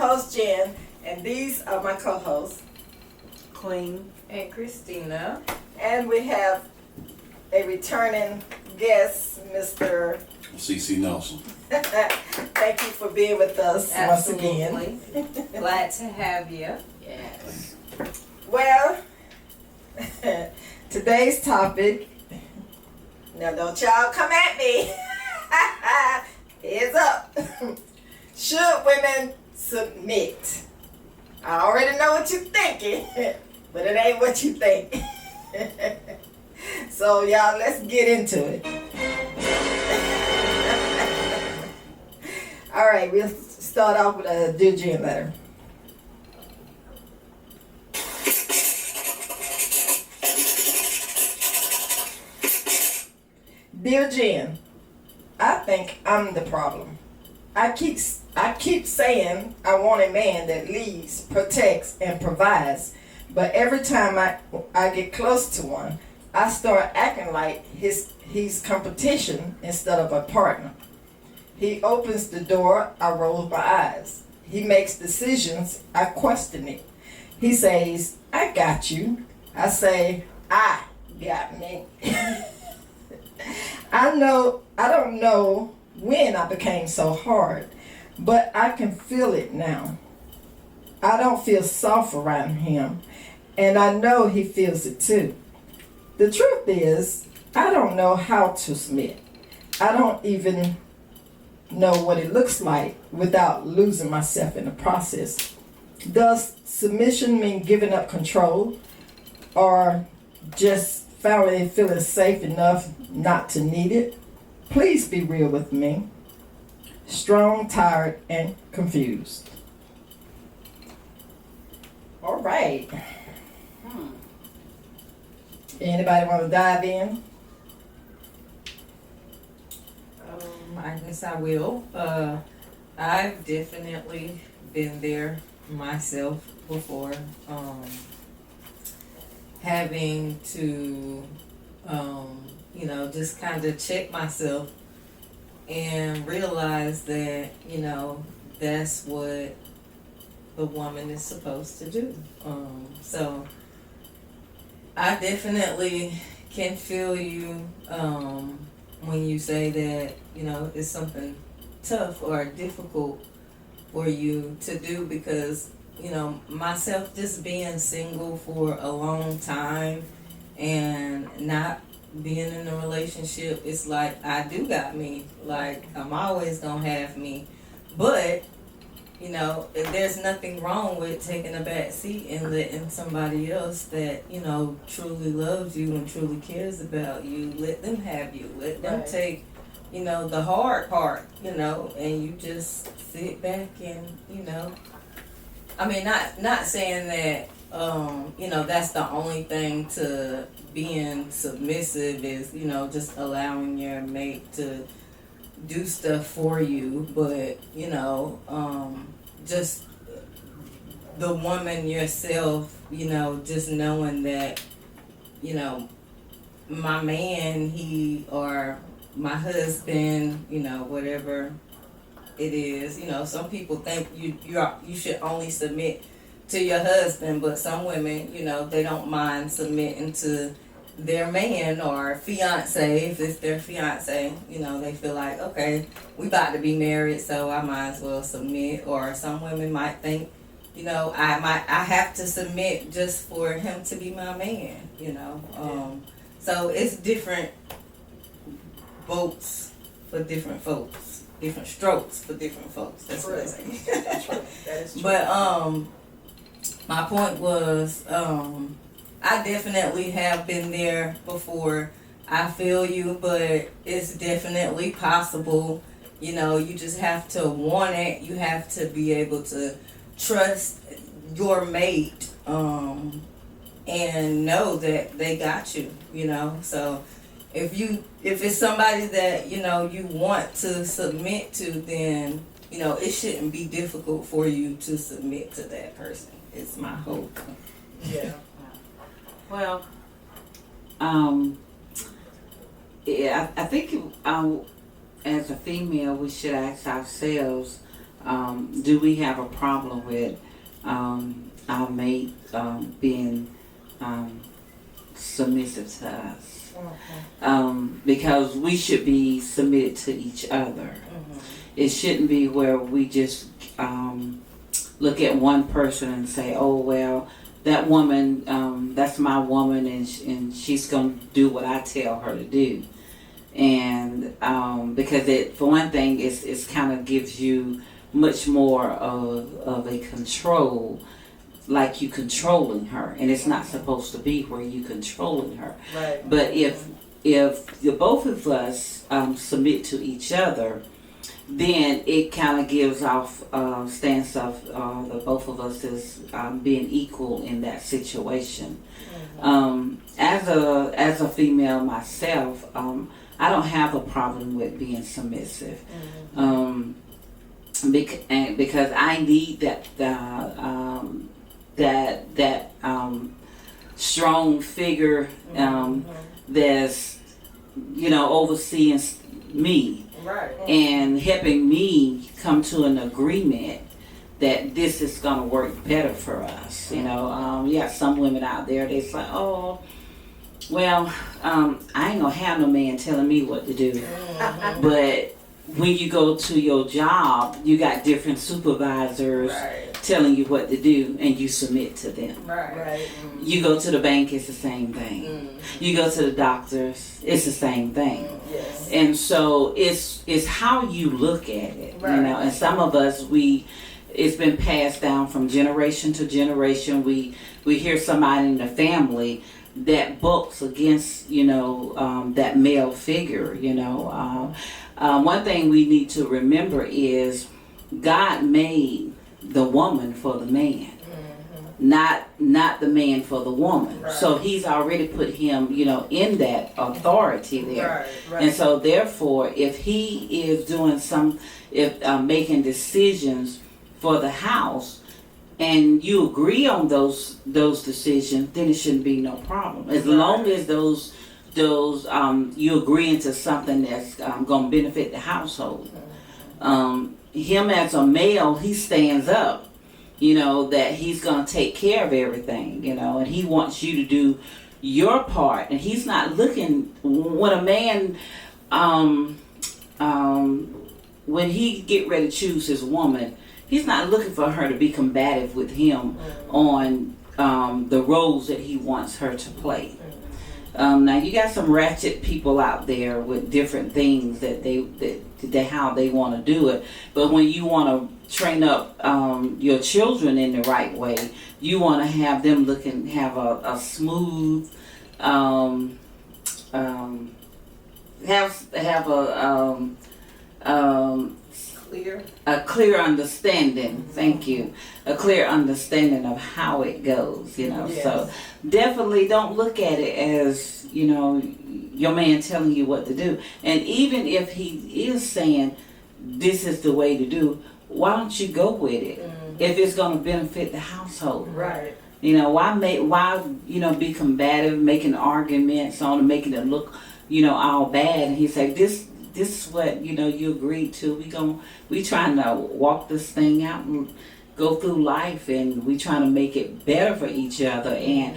host, Jen, and these are my co-hosts, Queen. And Christina. and we have a returning guest, Mr. CC Nelson. Thank you for being with us once again. Absolutely. Glad to have you. Yes. Well, today's topic, now don't y'all come at me. Heads up. Should women submit? I already know what you're thinking, but it ain't what you think. So y'all, let's get into it. All right, we'll start off with a Dear Jen letter. Dear Jen, I think I'm the problem. I keep saying I want a man that leads, protects, and provides, but every time I get close to one, I start acting like he's competition instead of a partner. He opens the door, I roll my eyes. He makes decisions, I question it. He says, I got you. I say, I got me. I don't know when I became so hard, but I can feel it now. I don't feel soft around him, and I know he feels it too. The truth is, I don't know how to submit. I don't even know what it looks like without losing myself in the process. Does submission mean giving up control, or just finally feeling safe enough not to need it? Please be real with me. Strong, tired, and confused. All right. Anybody want to dive in? I guess I will. I've definitely been there myself before. Having to, just kind of check myself and realize that, that's what the woman is supposed to do. So I definitely can feel you when you say that, it's something tough or difficult for you to do because, myself just being single for a long time and not being in a relationship, it's like I do got me. Like I'm always gonna have me. But, if there's nothing wrong with taking a back seat and letting somebody else that, truly loves you and truly cares about you, let them have you. Let them take, the hard part, and you just sit back and, not saying that, that's the only thing to being submissive is, just allowing your mate to do stuff for you, but, just the woman yourself, just knowing that, my man, or my husband, whatever it is, some people think you should only submit to your husband, but some women, they don't mind submitting to their man or fiance. If it's their fiance, they feel like, okay, we about to be married, so I might as well submit. Or some women might think, I have to submit just for him to be my man, so it's different boats for different folks, different strokes for different folks. That's what I say. That is true. But my point was, I definitely have been there before. I feel you, but it's definitely possible. You just have to want it. You have to be able to trust your mate, and know that they got you, So if it's somebody that, you want to submit to, then, it shouldn't be difficult for you to submit to that person. It's my hope. Yeah. Well, I think as a female, we should ask ourselves, do we have a problem with our mate being submissive to us? Because we should be submitted to each other. It shouldn't be where we just look at one person and say, oh, well, that woman, that's my woman, and she's going to do what I tell her to do. And because it, for one thing, it's kind of gives you much more of a control, like you controlling her, and it's not supposed to be where you controlling her. Right. But if the both of us submit to each other, then it kind of gives off stance of the both of us as being equal in that situation. As a female myself, I don't have a problem with being submissive, because I need that strong figure that's overseeing me. Right. And helping me come to an agreement that this is going to work better for us. You got some women out there, they say, oh, well, I ain't going to have no man telling me what to do. But when you go to your job, you got different supervisors telling you what to do, and you submit to them. Right. You go to the bank, it's the same thing. You go to the doctors, it's the same thing. Yes. And so it's how you look at it, and some of us, it's been passed down from generation to generation. We hear somebody in the family that bucks against that male figure. One thing we need to remember is God made the woman for the man, not the man for the woman. So he's already put him in that authority there. And so therefore, if he is doing making decisions for the house, and you agree on those decisions, then it shouldn't be no problem. As long as those you agreeing to something that's going to benefit the household. Him as a male, he stands up, that he's going to take care of everything, and he wants you to do your part. And he's not looking, when a man, when he get ready to choose his woman, he's not looking for her to be combative with him on the roles that he wants her to play. Now you got some ratchet people out there with different things that how they want to do it. But when you want to train up your children in the right way, you want to have them have a smooth, a clear understanding. Thank you. A clear understanding of how it goes. Yes. So definitely don't look at it as your man telling you what to do. And even if he is saying this is the way to do, why don't you go with it if it's going to benefit the household? Right. Why be combative, making arguments on and making it look all bad? And he say this is what you agreed to. We trying to walk this thing out and go through life, and we trying to make it better for each other. And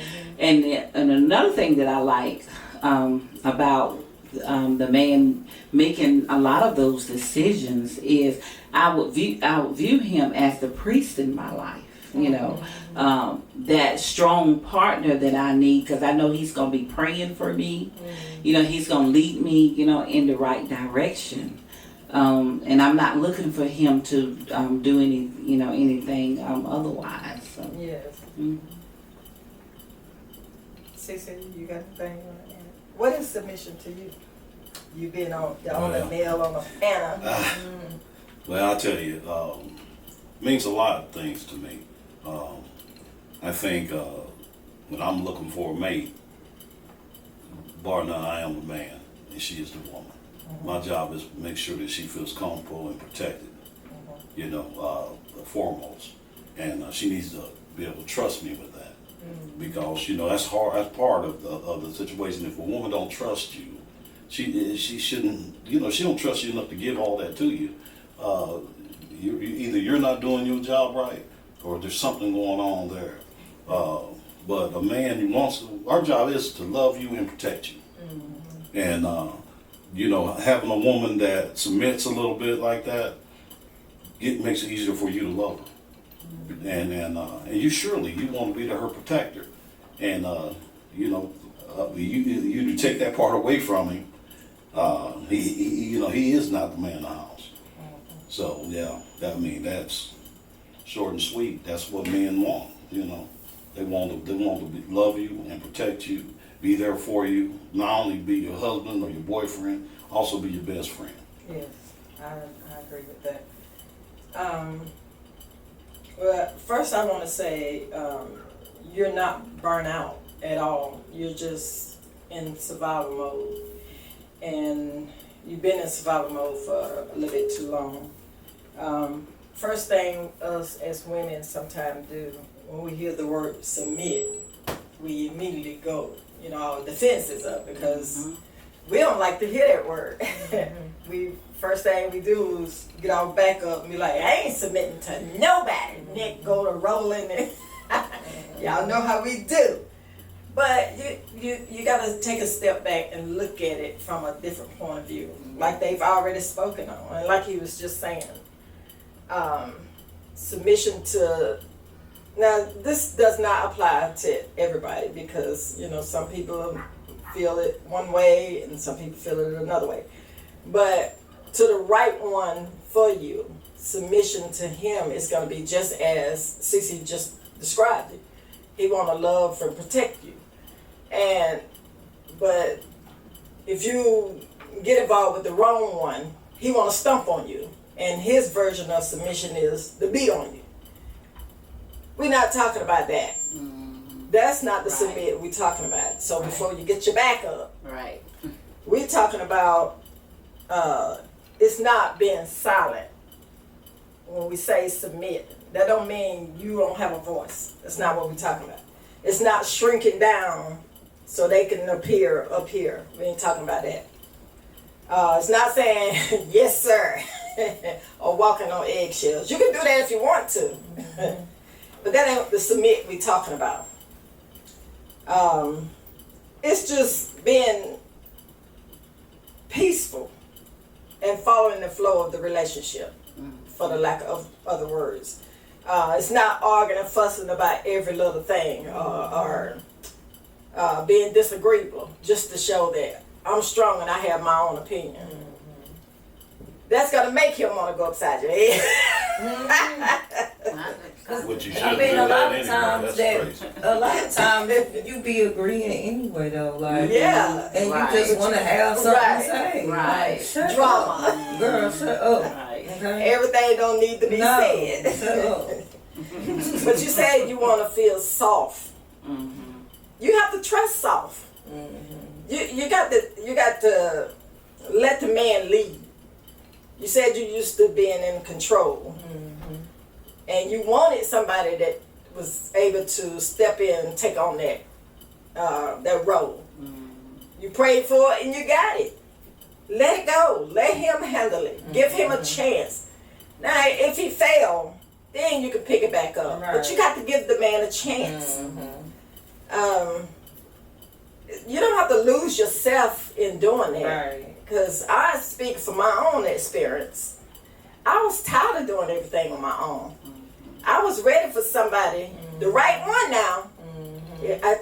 another thing that I like about the man making a lot of those decisions is I would view him as the priest in my life. That strong partner that I need, because I know he's going to be praying for me. He's going to lead me, in the right direction. And I'm not looking for him to do anything otherwise. So. Yes. Cece, you got anything you want to add? What is submission to you? You being on the male on the panel. Well, I'll tell you, means a lot of things to me. I think when I'm looking for a mate, bar none, I am the man and she is the woman. My job is to make sure that she feels comfortable and protected, foremost. And she needs to be able to trust me with that. Because, that's hard, that's part of the situation. If a woman don't trust you, she shouldn't, she don't trust you enough to give all that to you. either you're not doing your job right, or there's something going on there. But a man who wants to, our job is to love you and protect you. And having a woman that submits a little bit like that, it makes it easier for you to love her. And you want to be her protector. And you take that part away from him. He is not the man of the house. So yeah, that's short and sweet. That's what men want. They want to love you and protect you, be there for you. Not only be your husband or your boyfriend, also be your best friend. Yes, I agree with that. Well, first I want to say you're not burnt out at all. You're just in survival mode, and you've been in survival mode for a little bit too long. First thing us as women sometimes do when we hear the word submit, we immediately go, our defenses up because we don't like to hear that word. First thing we do is get our back up and be like, I ain't submitting to nobody. Neck go to rolling and y'all know how we do. But you gotta take a step back and look at it from a different point of view, like they've already spoken on, and like he was just saying. Submission to, now this does not apply to everybody because some people feel it one way and some people feel it another way, but to the right one for you, submission to him is going to be just as Cece just described it. He want to love and protect you, but if you get involved with the wrong one, he want to stomp on you, and his version of submission is to beat on you. We're not talking about that. That's not the submit we're talking about. So before you get your back up, we're talking about it's not being silent. When we say submit, that don't mean you don't have a voice. That's not what we're talking about. It's not shrinking down so they can appear up here. We ain't talking about that. It's not saying yes sir or walking on eggshells. You can do that if you want to. But that ain't the submit we talking about. It's just being peaceful and following the flow of the relationship, for the lack of other words. It's not arguing and fussing about every little thing or being disagreeable just to show that I'm strong and I have my own opinion. That's gonna make him want to go upside your head. What you should I mean, do a lot that of anyway. times That's that, crazy. a lot of times you be agreeing anyway though, like Yeah. and Right. you just want to have something Right. to say, Right. Like, shut Drama. up. Girl, shut up. Okay? Everything don't need to be No, said. shut up. But you said you want to feel soft. You have to trust soft. You got to let the man lead. You said you used to being in control, and you wanted somebody that was able to step in and take on that role. You prayed for it and you got it. Let it go. Let him handle it. Give him a chance. Now, if he failed, then you can pick it back up. Right. But you got to give the man a chance. You don't have to lose yourself in doing that. Right. Because I speak from my own experience. I was tired of doing everything on my own. I was ready for somebody, the right one now.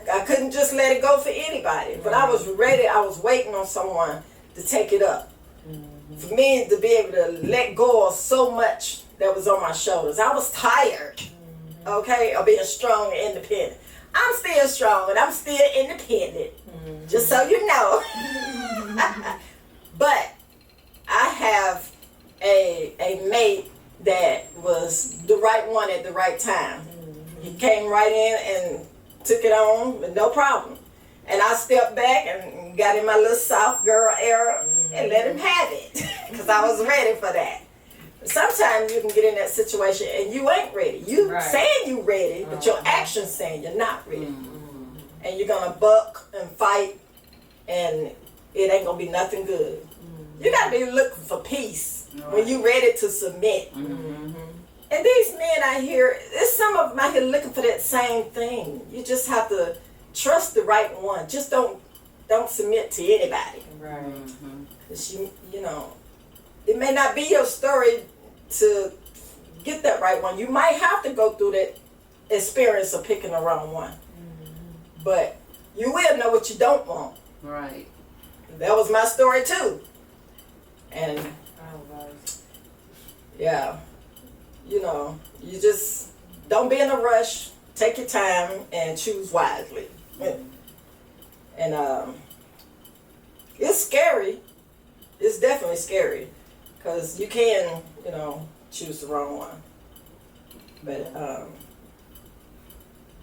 I couldn't just let it go for anybody. But I was ready. I was waiting on someone to take it up. For me to be able to let go of so much that was on my shoulders. I was tired, okay, of being strong and independent. I'm still strong and I'm still independent, just so you know. But I have a mate that was the right one at the right time. He came right in and took it on with no problem. And I stepped back and got in my little soft girl era and let him have it because I was ready for that. Sometimes you can get in that situation and you ain't ready. You saying you ready, but your actions saying you're not ready. And you're gonna buck and fight, and it ain't gonna be nothing good. You gotta be looking for peace when you're ready to submit. Mm-hmm. And these men out here, there's some of them out here looking for that same thing. You just have to trust the right one. Just don't submit to anybody. Right. Cause you know, it may not be your story to get that right one. You might have to go through that experience of picking the wrong one. But you will know what you don't want. Right. That was my story too. And yeah, you know, you just don't be in a rush. Take your time and choose wisely. And it's scary. It's definitely scary because you can, you know, choose the wrong one. But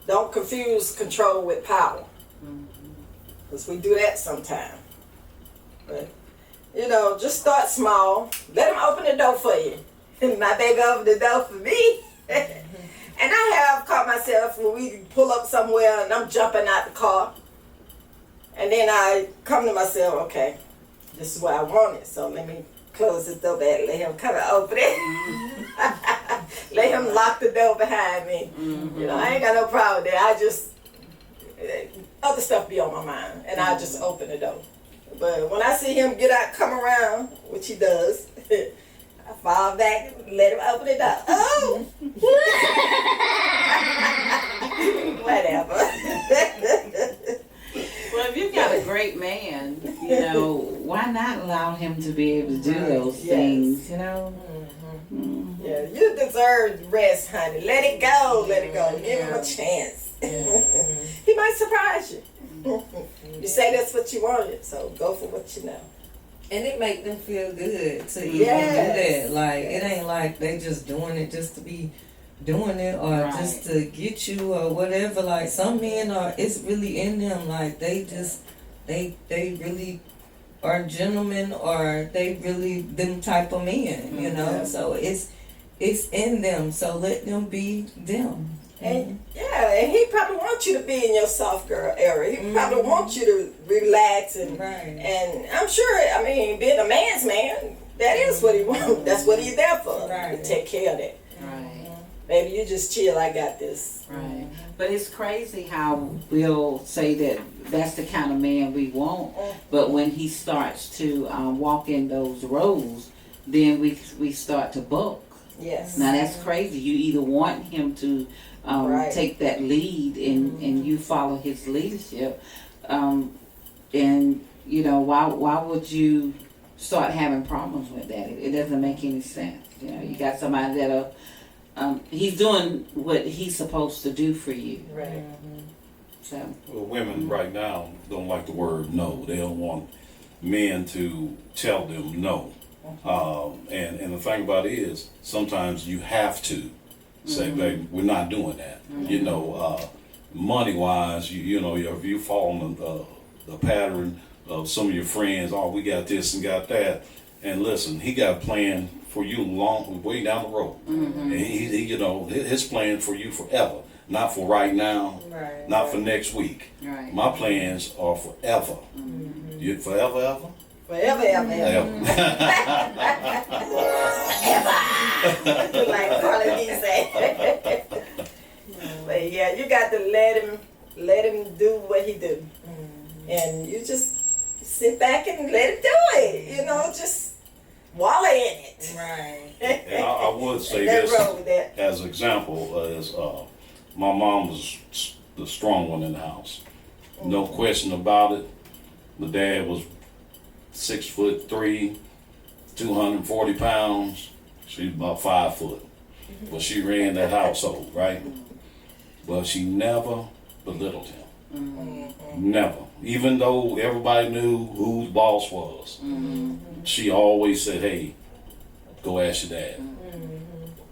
don't confuse control with power, because we do that sometimes. But you know, just start small. Let them open the door for you. My baby opened the door for me. And I have caught myself when we pull up somewhere and I'm jumping out the car. And then I come to myself, okay, this is what I wanted. So let me close this door back, let him come and open it. Let him lock the door behind me. You know, I ain't got no problem with that. I just, other stuff be on my mind. And I just open the door. But when I see him get out, come around, which he does, I fall back and let him open the door. Oh! Whatever. Well, if you've got a great man, you know, why not allow him to be able to do those things, you know? Yeah, you deserve rest, honey. Let it go, let it go. Give him a chance. He might surprise you. You say that's what you wanted, so go for what you know. And it make them feel good to even Yes. do that. Like, it ain't like they just doing it just to be doing it or just to get you or whatever. Like, some men are, it's really in them. Like, they just, they really are gentlemen or they really them type of men, you know? So it's in them. So let them be them. And and he probably wants you to be in your soft girl era. He probably wants you to relax and I'm sure, I mean, being a man's man, that is what he wants. That's what he's there for. To take care of that. Right. Baby, you just chill, I got this. Right. But it's crazy how we'll say that that's the kind of man we want, but when he starts to walk in those roles, then we start to buck. Yes. Now that's crazy. You either want him to take that lead and you follow his leadership, and you know, why would you start having problems with that? It doesn't make any sense. You know, you got somebody that he's doing what he's supposed to do for you. Right. So Well, women right now don't like the word no. They don't want men to tell them no. And the thing about it is, sometimes you have to say, baby, we're not doing that. You know, money wise, you know, if you fall in the pattern of some of your friends, oh, we got this and got that, and listen, he got a plan for you way down the road, and he you know, his plan for you forever, not for right now, not for next week. right. My plans are forever. You forever ever. Forever, ever, ever. Like Carly B said. But yeah, you got to let him do what he do. And you just sit back and let him do it. You know, just wallow in it. Right. And I would say Nothing this wrong with that. as an example, as my mom was the strong one in the house. No question about it. My dad was 6'3", 240 pounds. She's about 5 foot. But she ran that household, right? But she never belittled him. Never. Even though everybody knew who the boss was, she always said, hey, go ask your dad.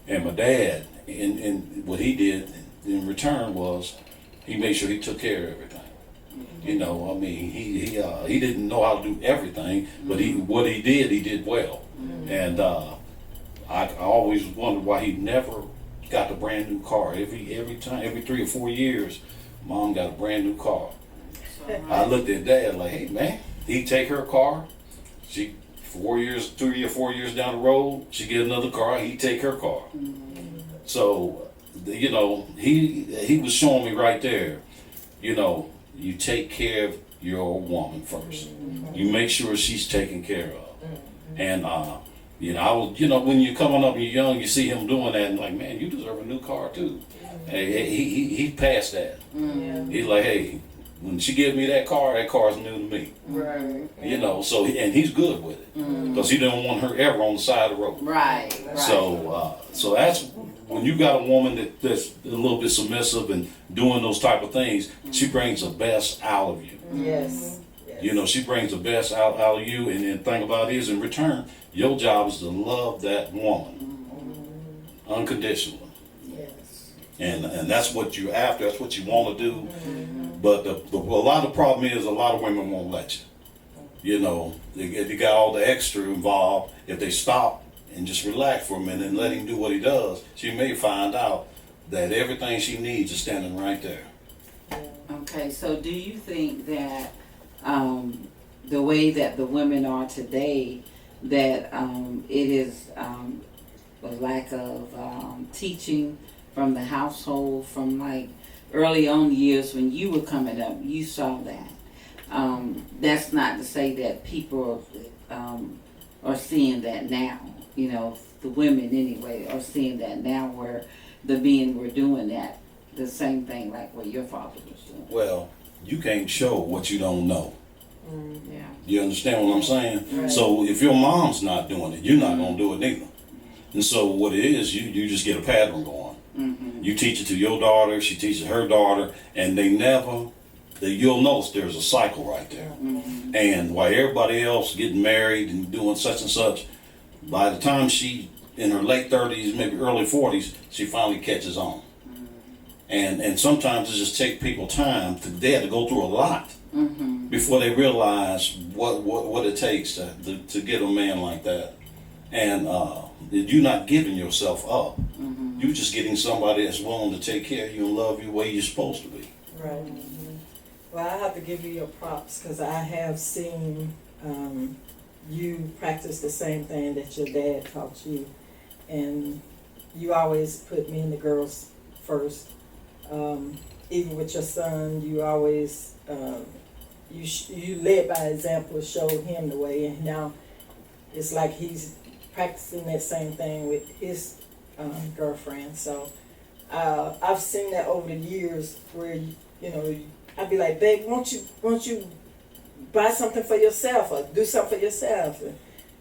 And my dad, and what he did in return was he made sure he took care of everything. You know, I mean, he didn't know how to do everything, but what he did well. And I always wondered why he never got a brand new car. Every 3 or 4 years, Mom got a brand new car. I looked at Dad like, hey man, he'd take her car, she 3 or 4 years down the road, she get another car, he take her car. So, you know, he was showing me right there, you know, you take care of your woman first. You make sure she's taken care of. And, you know, I was, you know, when you're coming up and you're young, you see him doing that and like, man, you deserve a new car too. Hey, he passed that. He's like, hey, when she give me that car's new to me. Right. You know, so, and he's good with it. Because he didn't want her ever on the side of the road. Right. So that's when you got a woman that's a little bit submissive and doing those type of things, she brings the best out of you. Yes. You know, she brings the best out of you, and the thing about it is, in return, your job is to love that woman unconditionally. Yes. And that's what you're after, that's what you want to do. But a lot of the problem is a lot of women won't let you. You know, they got all the extra involved. If they stop and just relax for a minute and let him do what he does, she may find out that everything she needs is standing right there. Okay, so do you think that the way that the women are today, that it is a lack of teaching from the household, from like early on years when you were coming up, you saw that. That's not to say that people are seeing that now. You know, the women anyway are seeing that now, where the men were doing that, the same thing like what your father was doing. Well, you can't show what you don't know. Yeah. You understand what I'm saying? Right. So if your mom's not doing it, you're not going to do it neither. And so what it is, you just get a pattern going. You teach it to your daughter, she teaches her daughter, and you'll notice there's a cycle right there. And while everybody else getting married and doing such and such, by the time she in her late 30s, maybe early 40s, she finally catches on. And sometimes it just takes people time. They have to go through a lot before they realize what it takes to get a man like that. And you're not giving yourself up. You're just getting somebody that's willing to take care of you and love you the way you're supposed to be. Right. Well, I have to give you your props because I have seen you practice the same thing that your dad taught you. And you always put me and the girls first. Even with your son, you always, you led by example, showed him the way. And now it's like he's practicing that same thing with his girlfriend. So I've seen that over the years where, you know, I'd be like, babe, won't you buy something for yourself or do something for yourself? And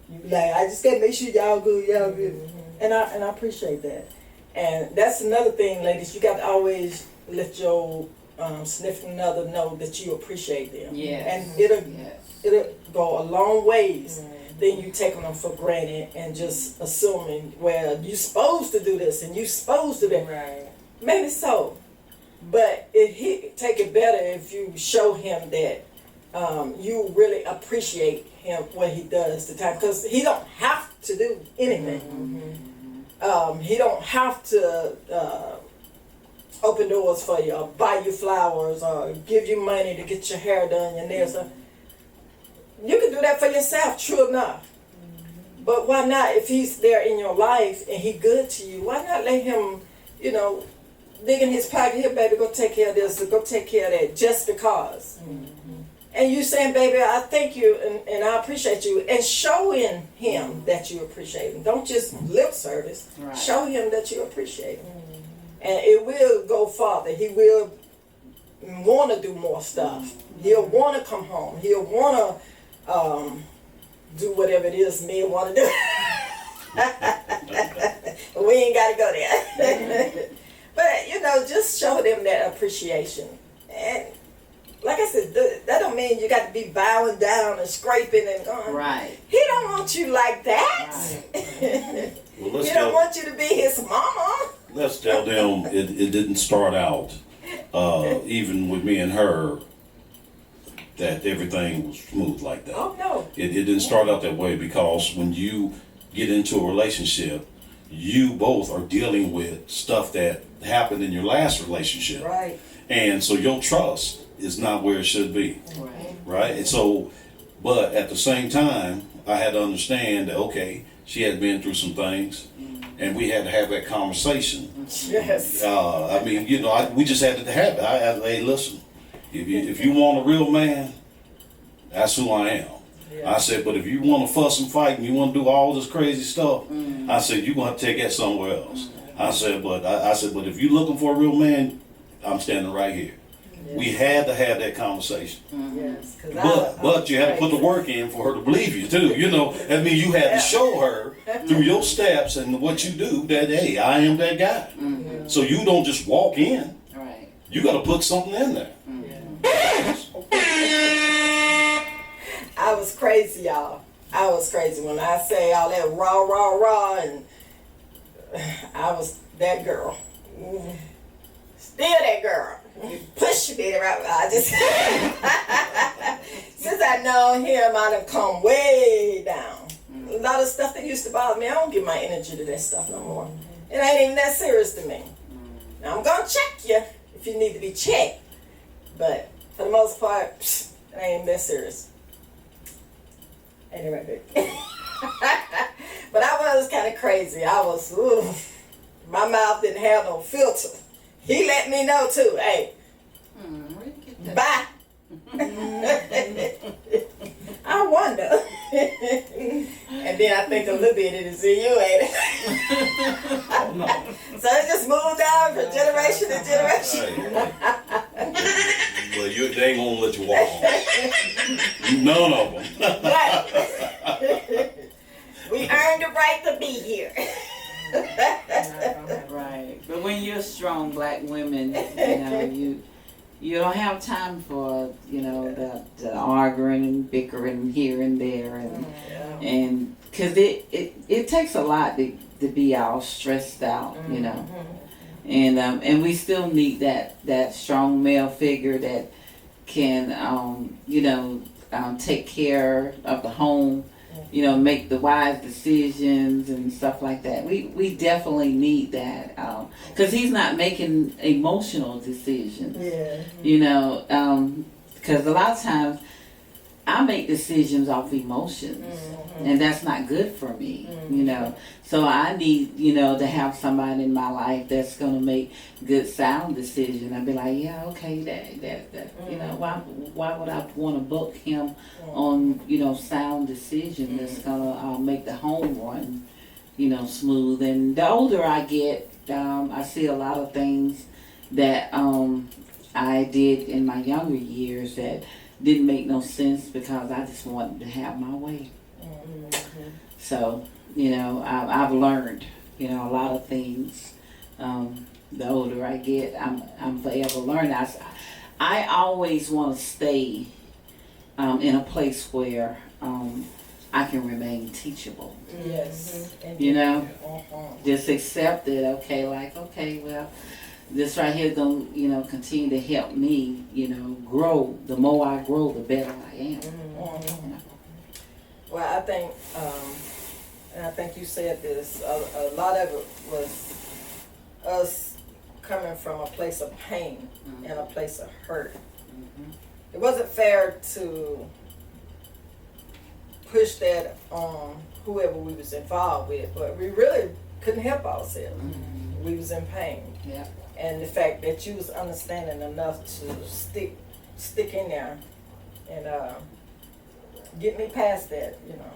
you be like, I just gotta make sure y'all good. And I appreciate that. And that's another thing, ladies, you got to always let your significant other know that you appreciate them. Yes. And it'll go a long ways than you taking them for granted and just assuming, well, you're supposed to do this and you're supposed to do that. Right. Maybe so. But he take it better if you show him that you really appreciate him, what he does the time, because he don't have to do anything. He don't have to open doors for you or buy you flowers or give you money to get your hair done, your nails done. You can do that for yourself, true enough. But why not, if he's there in your life and he good to you, why not let him, you know, dig in his pocket, here, baby, go take care of this, or go take care of that, just because. And you saying, baby, I thank you and I appreciate you, and showing him that you appreciate him. Don't just lip service. Right. Show him that you appreciate him. And it will go farther. He will want to do more stuff. He'll want to come home. He'll want to do whatever it is men want to do. We ain't got to go there. But, you know, just show them that appreciation. And like I said, that don't mean you got to be bowing down and scraping and going. Right. He don't want you like that. Right. Well, He don't want you to be his mama. Let's tell them it didn't start out, even with me and her, that everything was smooth like that. Oh, no. It didn't start out that way, because when you get into a relationship, you both are dealing with stuff that happened in your last relationship. Right. And so your trust is not where it should be. Right. Right? And so, but at the same time, I had to understand that, okay, she had been through some things, and we had to have that conversation. Yes. I mean, you know, we just had to have it. Hey, listen, if you want a real man, that's who I am. Yeah. I said, but if you want to fuss and fight and you want to do all this crazy stuff, I said, you're going to have to take that somewhere else. I said, but if you're looking for a real man, I'm standing right here. Yes. We had to have that conversation. Yes. 'Cause But you had to put the work in for her to believe you too. You know, I mean, you had to show her through your steps and what you do that, hey, I am that guy. Yeah. So you don't just walk in. Right. You got to put something in there. I was crazy, y'all. I was crazy when I say all that rah, and I was that girl. Still that girl. Push me around. I just since I know him, I done come way down. A lot of stuff that used to bother me, I don't give my energy to that stuff no more. It ain't even that serious to me. Now I'm gonna check you if you need to be checked, but for the most part, it ain't even that serious. Anyway, but I was kind of crazy. I was, my mouth didn't have no filter. He let me know too. Hey, bye. I wonder. And then I think a little bit it is in you, ain't it? Oh, no. So it just moved down from generation to generation. Well, they ain't gonna let you walk on. None of them. Right. We earned the right to be here. Right. But when you're strong black women, you know, you don't have time for, you know, the arguing and bickering here and there, and because it takes a lot to be all stressed out, you know, and we still need that strong male figure that can you know, take care of the home, you know, make the wise decisions and stuff like that. We definitely need that because he's not making emotional decisions. Yeah. You know, because a lot of times I make decisions off emotions, and that's not good for me. You know, so I need, you know, to have somebody in my life that's gonna make good sound decisions. I'd be like, yeah, okay, that you know, why would I want to book him on, you know, sound decision that's gonna make the home run, you know, smooth. And the older I get, I see a lot of things that I did in my younger years that didn't make no sense because I just wanted to have my way. So, you know, I've learned, you know, a lot of things. The older I get, I'm forever learning. I always want to stay in a place where I can remain teachable. Yes. You know, just accept it. Okay, like, okay, well, this right here gonna, you know, continue to help me, you know, grow. The more I grow, the better I am. You know? Well, I think, and I think you said this, a lot of it was us coming from a place of pain and a place of hurt. It wasn't fair to push that on whoever we was involved with, but we really couldn't help ourselves. We was in pain. Yeah. And the fact that you was understanding enough to stick in there and get me past that, you know,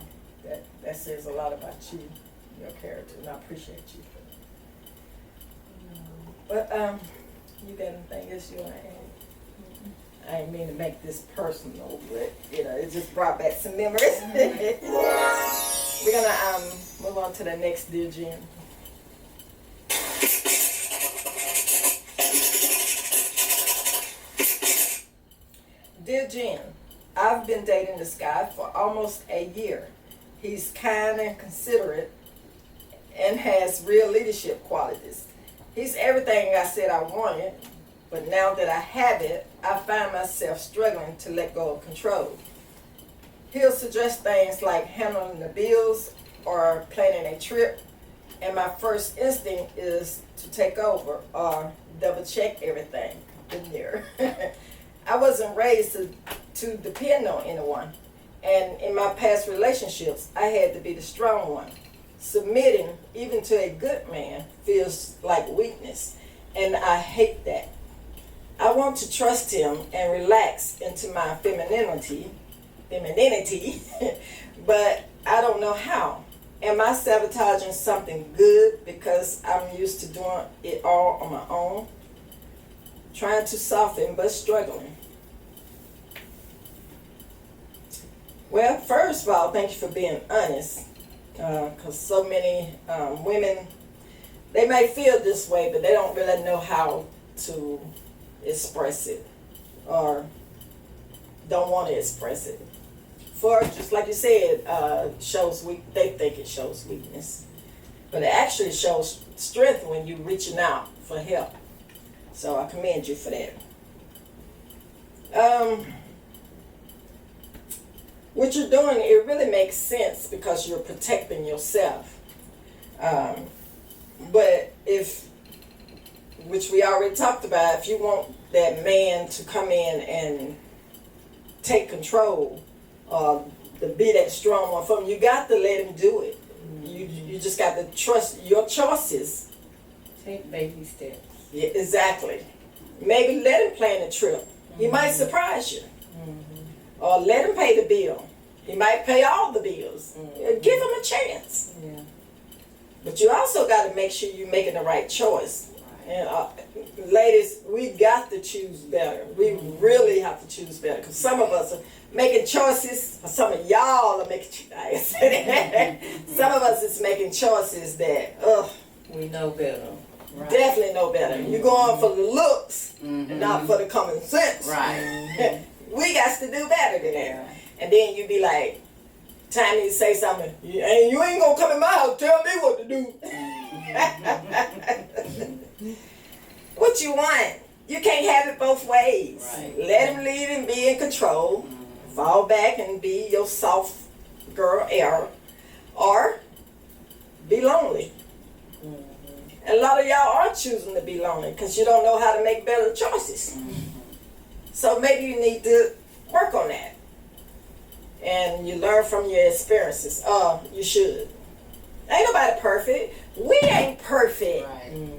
that says a lot about you, your character, and I appreciate you. But you got anything else you want to add? I ain't mean to make this personal, but you know, it just brought back some memories. We're gonna move on to the next, dear Jen. Dear Jen, I've been dating this guy for almost a year. He's kind and considerate and has real leadership qualities. He's everything I said I wanted, but now that I have it, I find myself struggling to let go of control. He'll suggest things like handling the bills or planning a trip, and my first instinct is to take over or double check everything in there. I wasn't raised to depend on anyone, And in my past relationships, I had to be the strong one. Submitting, even to a good man, feels like weakness. And I hate that. I want to trust him and relax into my femininity, but I don't know how. Am I sabotaging something good because I'm used to doing it all on my own? Trying to soften, but struggling. Well, first of all, thank you for being honest. Because so many women, they may feel this way, but they don't really know how to express it or don't want to express it. For just like you said, they think it shows weakness, but it actually shows strength when you're reaching out for help. So I commend you for that. What you're doing, it really makes sense because you're protecting yourself. But which we already talked about, if you want that man to come in and take control, to be that strong one for him, you got to let him do it. You just got to trust your choices. Take baby steps. Yeah, exactly. Maybe let him plan the trip. He might surprise you. Or let him pay the bill. He might pay all the bills. Give him a chance. Yeah. But you also got to make sure you're making the right choice. And ladies, we got to choose better. We really have to choose better. Because some of us are making choices, or some of y'all are making some of us is making choices that, We know better. Right. definitely know better. You're going for the looks and not for the common sense. Right. We got to do better than that. And then you be like, time you say something, you ain't gonna come in my house, tell me what to do. What you want? You can't have it both ways. Right. Let him lead and be in control. Fall back and be your soft girl era. Or be lonely. And a lot of y'all are choosing to be lonely because you don't know how to make better choices. So maybe you need to work on that. And you learn from your experiences. You should. Ain't nobody perfect. We ain't perfect. Right.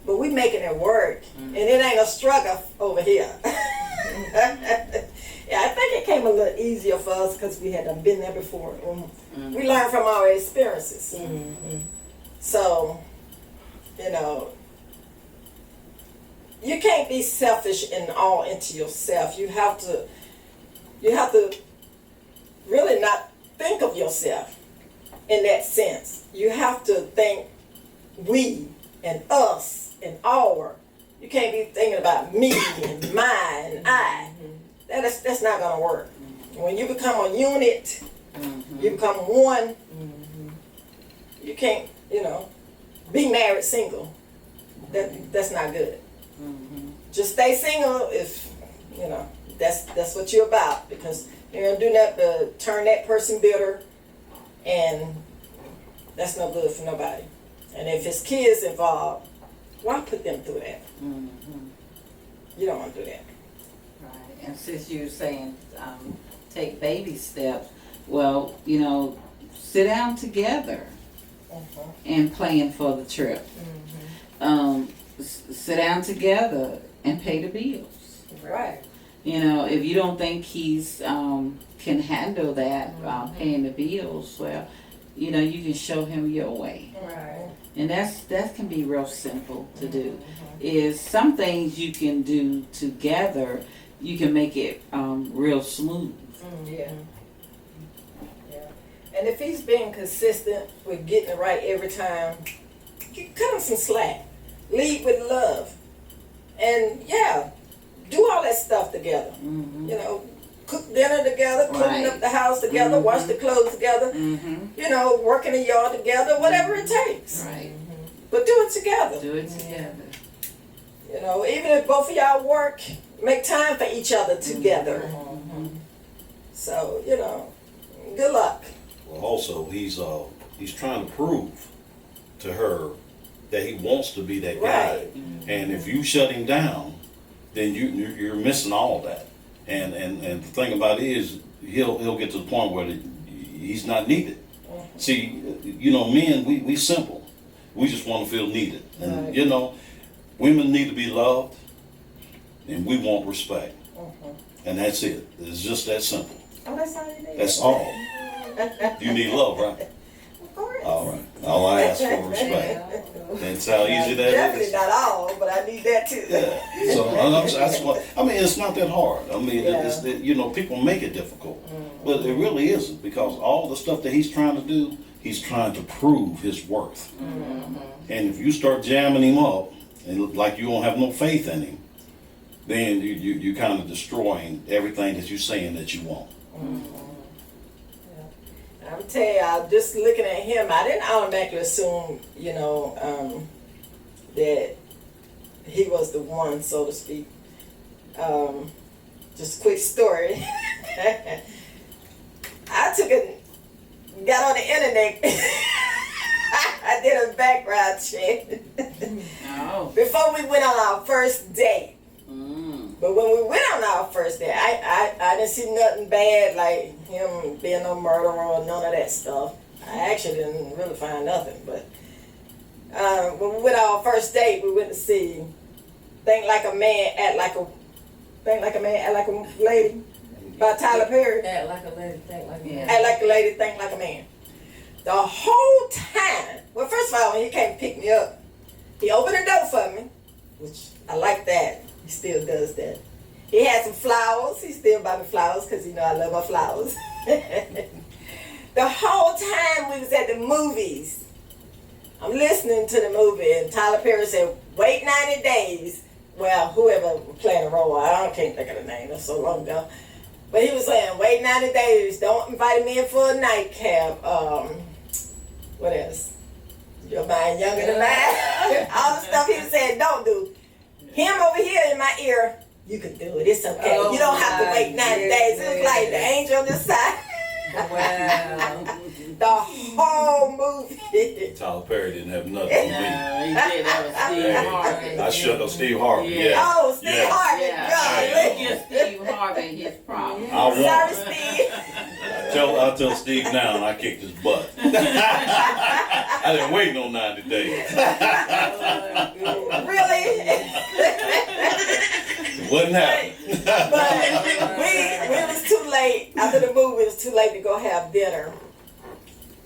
But we making it work. And it ain't a struggle over here. Yeah, I think it came a little easier for us because we had been there before. We learned from our experiences. So, you can't be selfish and all into yourself. You have to really not think of yourself in that sense. You have to think we and us and our. You can't be thinking about me and mine and I. That's not gonna work. When you become a unit, you become one. You can't, be married single. That's not good. Just stay single if that's what you're about, because you're gonna do nothing but turn that person bitter, and that's no good for nobody. And if it's kids involved, why put them through that? You don't want to do that. Right. And since you're saying take baby steps, well, sit down together and plan for the trip. Sit down together and pay the bills. Right. If you don't think he's can handle that paying the bills, well, you can show him your way. Right. And that can be real simple to do. Is some things you can do together, you can make it real smooth. Yeah. And if he's being consistent with getting it right every time, you cut him some slack. Lead with love. And do all that stuff together. Cook dinner together, clean up the house together, wash the clothes together, work in the yard together, whatever it takes. Right. But do it together. Do it together. Even if both of y'all work, make time for each other together. So, good luck. Well, also, he's trying to prove to her that he wants to be that guy. Right. And if you shut him down, then you're missing all that. And the thing about it is, he'll get to the point where he's not needed. See, men, we simple. We just want to feel needed. And, women need to be loved, and we want respect. And that's it. It's just that simple. Oh, that's all you need. That's all. You need love, right? Of course. All right. All I ask for is respect. That's how easy that Definitely is. not all, but I need that too. Yeah. So that's what it's not that hard. People make it difficult, but it really isn't, because all the stuff that he's trying to do, he's trying to prove his worth. And if you start jamming him up and look like you don't have no faith in him, then you kind of destroying everything that you're saying that you want. I'm telling you, just looking at him, I didn't automatically assume, that he was the one, so to speak. Just a quick story. I got on the internet. I did a background check. Before we went on our first date. But when we went on our first date, I didn't see nothing bad, like him being no murderer or none of that stuff. I actually didn't really find nothing. But when we went on our first date, we went to see Think Like a Man, Act Like a Lady by Tyler Perry. Act like a lady, think like a man. Act Like a Lady, Think Like a Man. The whole time, well, first of all, when he came to pick me up, he opened the door for me, which I like that. He still does that. He had some flowers. He still buy me flowers because I love my flowers. The whole time we was at the movies, I'm listening to the movie, and Tyler Perry said, wait 90 days. Well, whoever was playing the role, I can't think of the name. That's so long ago. But he was saying, wait 90 days. Don't invite me in for a nightcap. What else? Your mind younger than mine. All the stuff he was saying, don't do. Him over here in my ear, you can do it. It's okay. You don't have to wait 90 days. It was like the angel on this side. Wow. The whole movie. Tyler Perry didn't have nothing on me. No, he did. That was Steve Harvey. I shook up Steve Harvey. Yeah. Yeah. Oh, Steve Yeah. Harvey. Yeah, God. give Steve Harvey his problem. I won. Sorry, Steve. I'll tell Steve now, and I kicked his butt. I didn't wait no 90 days. Really? It wasn't happening. But we was too late. After the movie, it was too late to go have dinner.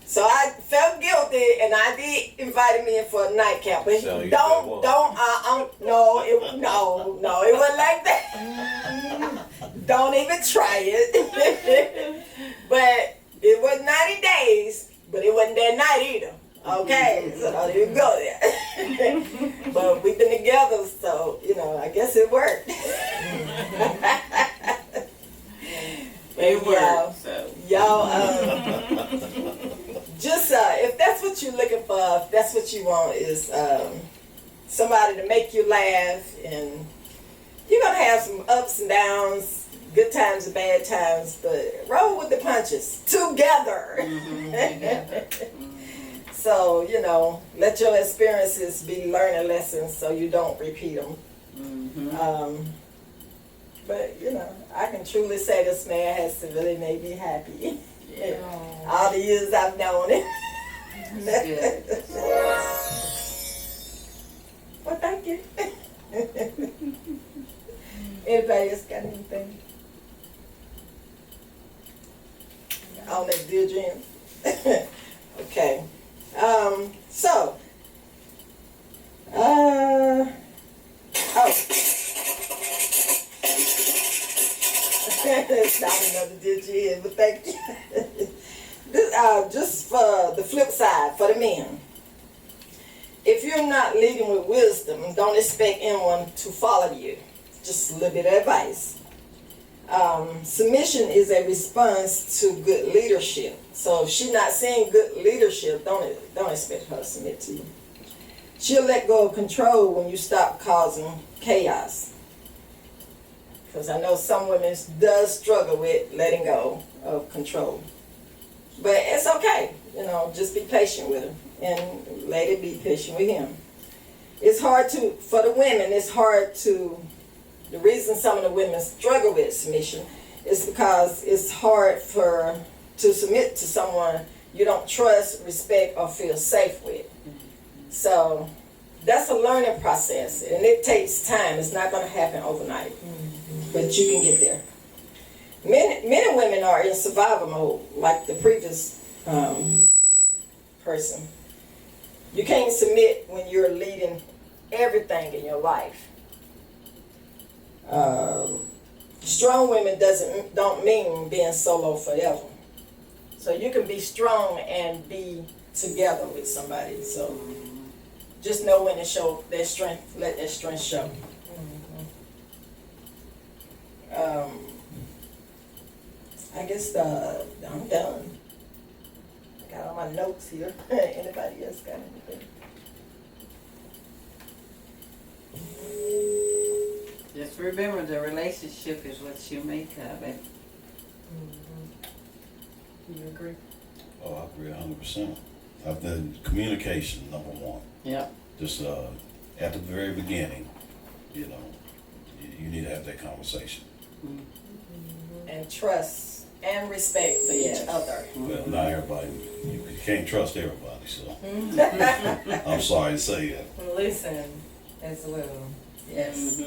So I felt guilty, and I did invite him in for a nightcap. But So you no, it wasn't like that. Don't even try it. But it was 90 days, but it wasn't that night either. Okay, so don't even go there. But we've been together, so I guess it worked. It y'all, worked. So. Just if that's what you're looking for, if that's what you want, is somebody to make you laugh, and you're gonna have some ups and downs, good times and bad times, but roll with the punches together. So let your experiences be learning lessons, so you don't repeat them. But I can truly say this man has really made me happy. All the years I've known him. That's good. Well, thank you. Anybody else got anything on that dear dream? Okay. It's not another dear dream, but thank you. This, just for the flip side, for the men. If you're not leading with wisdom, don't expect anyone to follow you. Just a little bit of advice. Submission is a response to good leadership. So if she's not seeing good leadership, don't expect her to submit to you. She'll let go of control when you stop causing chaos. Because I know some women does struggle with letting go of control. But it's okay, just be patient with her and let it be patient with him. It's hard for the women, the reason some of the women struggle with submission it's because it's hard to submit to someone you don't trust, respect, or feel safe with. So that's a learning process, and it takes time. It's not going to happen overnight, but you can get there. Men and women are in survival mode, like the previous person. You can't submit when you're leading everything in your life. Strong women don't mean being solo forever. So you can be strong and be together with somebody. So just know when to show that strength. Let that strength show. I guess I'm done. I got all my notes here. Anybody else got anything? Just remember, the relationship is what you make of it. You agree? Oh, I agree 100%. I've done communication, number one. Yep. Just at the very beginning, you know, you need to have that conversation. And trust and respect for each other. Well, not everybody, you can't trust everybody, so I'm sorry to say that. Listen as well. Yes.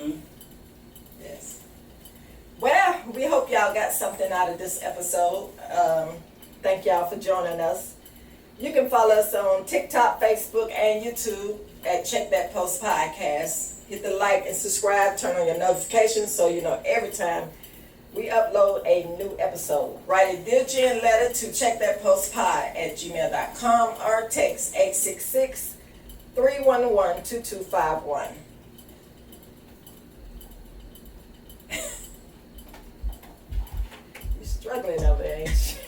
Yes. Well, we hope y'all got something out of this episode. Thank y'all for joining us. You can follow us on TikTok, Facebook, and YouTube at Check That Post Podcast. Hit the like and subscribe, turn on your notifications so you know every time we upload a new episode. Write a Dear Jen letter to checkthatpostpod@gmail.com or text 866-311-2251. You're struggling over there, ain't you?